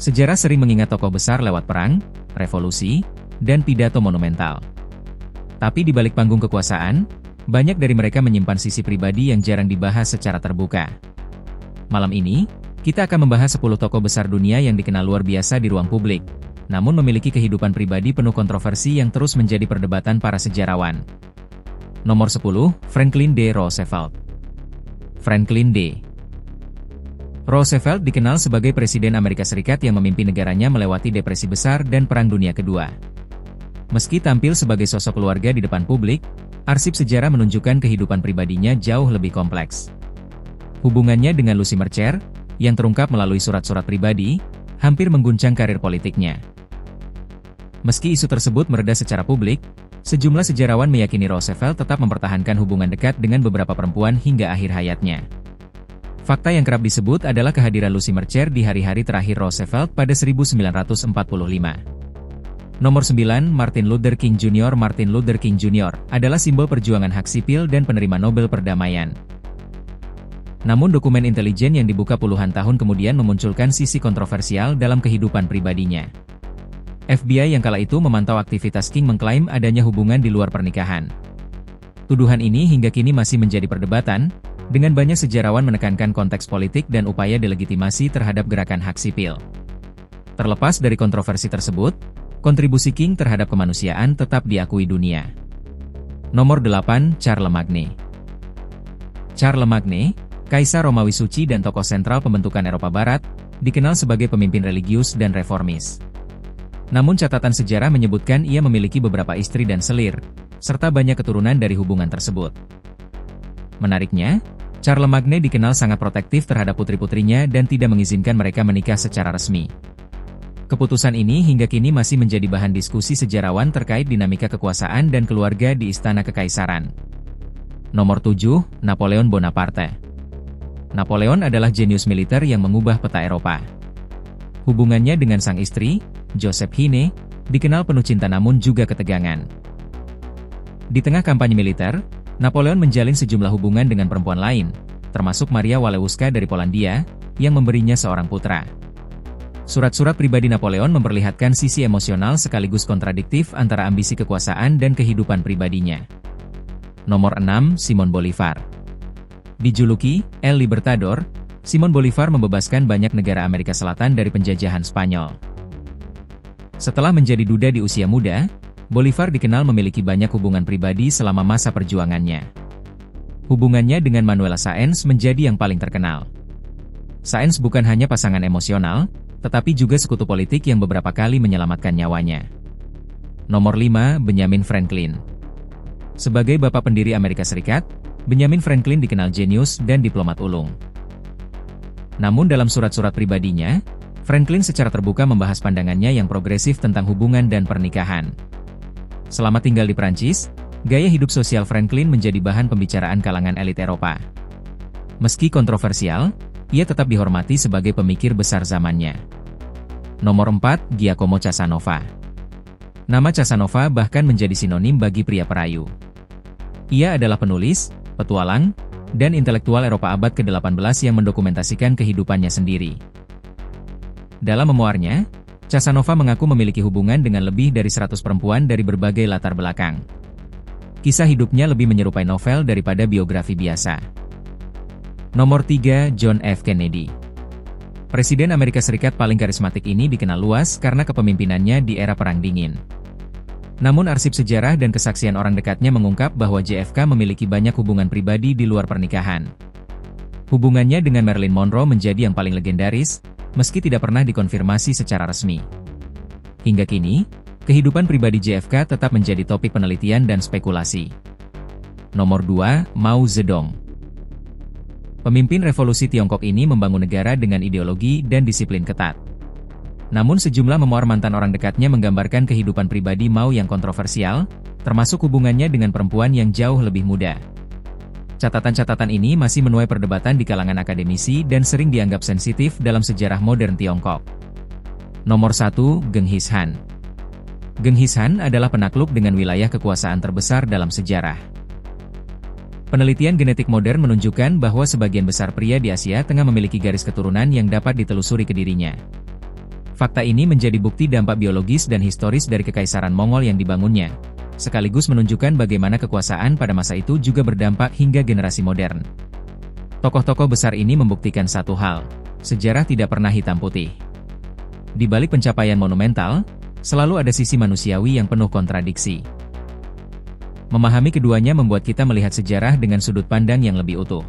Sejarah sering mengingat tokoh besar lewat perang, revolusi, dan pidato monumental. Tapi di balik panggung kekuasaan, banyak dari mereka menyimpan sisi pribadi yang jarang dibahas secara terbuka. Malam ini, kita akan membahas 10 tokoh besar dunia yang dikenal luar biasa di ruang publik, namun memiliki kehidupan pribadi penuh kontroversi yang terus menjadi perdebatan para sejarawan. Nomor 10, Franklin D. Roosevelt. Franklin D. Roosevelt dikenal sebagai Presiden Amerika Serikat yang memimpin negaranya melewati depresi besar dan Perang Dunia Kedua. Meski tampil sebagai sosok keluarga di depan publik, arsip sejarah menunjukkan kehidupan pribadinya jauh lebih kompleks. Hubungannya dengan Lucy Mercer, yang terungkap melalui surat-surat pribadi, hampir mengguncang karir politiknya. Meski isu tersebut mereda secara publik, sejumlah sejarawan meyakini Roosevelt tetap mempertahankan hubungan dekat dengan beberapa perempuan hingga akhir hayatnya. Fakta yang kerap disebut adalah kehadiran Lucy Mercer di hari-hari terakhir Roosevelt pada 1945. Nomor 9, Martin Luther King Jr. Martin Luther King Jr. adalah simbol perjuangan hak sipil dan penerima Nobel Perdamaian. Namun dokumen intelijen yang dibuka puluhan tahun kemudian memunculkan sisi kontroversial dalam kehidupan pribadinya. FBI yang kala itu memantau aktivitas King mengklaim adanya hubungan di luar pernikahan. Tuduhan ini hingga kini masih menjadi perdebatan, dengan banyak sejarawan menekankan konteks politik dan upaya delegitimasi terhadap gerakan hak sipil. Terlepas dari kontroversi tersebut, kontribusi King terhadap kemanusiaan tetap diakui dunia. Nomor 8, Charlemagne. Charlemagne, Kaisar Romawi suci dan tokoh sentral pembentukan Eropa Barat, dikenal sebagai pemimpin religius dan reformis. Namun catatan sejarah menyebutkan ia memiliki beberapa istri dan selir, serta banyak keturunan dari hubungan tersebut. Menariknya, Charlemagne dikenal sangat protektif terhadap putri-putrinya dan tidak mengizinkan mereka menikah secara resmi. Keputusan ini hingga kini masih menjadi bahan diskusi sejarawan terkait dinamika kekuasaan dan keluarga di Istana Kekaisaran. Nomor 7, Napoleon Bonaparte. Napoleon adalah jenius militer yang mengubah peta Eropa. Hubungannya dengan sang istri, Josephine, dikenal penuh cinta namun juga ketegangan. Di tengah kampanye militer, Napoleon menjalin sejumlah hubungan dengan perempuan lain, termasuk Maria Walewska dari Polandia, yang memberinya seorang putra. Surat-surat pribadi Napoleon memperlihatkan sisi emosional sekaligus kontradiktif antara ambisi kekuasaan dan kehidupan pribadinya. Nomor 6, Simon Bolivar. Dijuluki El Libertador, Simon Bolivar membebaskan banyak negara Amerika Selatan dari penjajahan Spanyol. Setelah menjadi duda di usia muda, Bolivar dikenal memiliki banyak hubungan pribadi selama masa perjuangannya. Hubungannya dengan Manuela Sáenz menjadi yang paling terkenal. Sáenz bukan hanya pasangan emosional, tetapi juga sekutu politik yang beberapa kali menyelamatkan nyawanya. Nomor 5, Benjamin Franklin. Sebagai bapak pendiri Amerika Serikat, Benjamin Franklin dikenal jenius dan diplomat ulung. Namun dalam surat-surat pribadinya, Franklin secara terbuka membahas pandangannya yang progresif tentang hubungan dan pernikahan. Selama tinggal di Prancis, gaya hidup sosial Franklin menjadi bahan pembicaraan kalangan elit Eropa. Meski kontroversial, ia tetap dihormati sebagai pemikir besar zamannya. Nomor 4, Giacomo Casanova. Nama Casanova bahkan menjadi sinonim bagi pria perayu. Ia adalah penulis, petualang, dan intelektual Eropa abad ke-18 yang mendokumentasikan kehidupannya sendiri. Dalam memoarnya, Casanova mengaku memiliki hubungan dengan lebih dari 100 perempuan dari berbagai latar belakang. Kisah hidupnya lebih menyerupai novel daripada biografi biasa. Nomor 3, John F. Kennedy. Presiden Amerika Serikat paling karismatik ini dikenal luas karena kepemimpinannya di era Perang Dingin. Namun arsip sejarah dan kesaksian orang dekatnya mengungkap bahwa JFK memiliki banyak hubungan pribadi di luar pernikahan. Hubungannya dengan Marilyn Monroe menjadi yang paling legendaris, meski tidak pernah dikonfirmasi secara resmi. Hingga kini, kehidupan pribadi JFK tetap menjadi topik penelitian dan spekulasi. Nomor 2, Mao Zedong. Pemimpin revolusi Tiongkok ini membangun negara dengan ideologi dan disiplin ketat. Namun sejumlah memoir mantan orang dekatnya menggambarkan kehidupan pribadi Mao yang kontroversial, termasuk hubungannya dengan perempuan yang jauh lebih muda. Catatan-catatan ini masih menuai perdebatan di kalangan akademisi dan sering dianggap sensitif dalam sejarah modern Tiongkok. Nomor 1, Genghis Khan. Genghis Khan adalah penakluk dengan wilayah kekuasaan terbesar dalam sejarah. Penelitian genetik modern menunjukkan bahwa sebagian besar pria di Asia Tengah memiliki garis keturunan yang dapat ditelusuri ke dirinya. Fakta ini menjadi bukti dampak biologis dan historis dari kekaisaran Mongol yang dibangunnya, sekaligus menunjukkan bagaimana kekuasaan pada masa itu juga berdampak hingga generasi modern. Tokoh-tokoh besar ini membuktikan satu hal, sejarah tidak pernah hitam putih. Di balik pencapaian monumental, selalu ada sisi manusiawi yang penuh kontradiksi. Memahami keduanya membuat kita melihat sejarah dengan sudut pandang yang lebih utuh.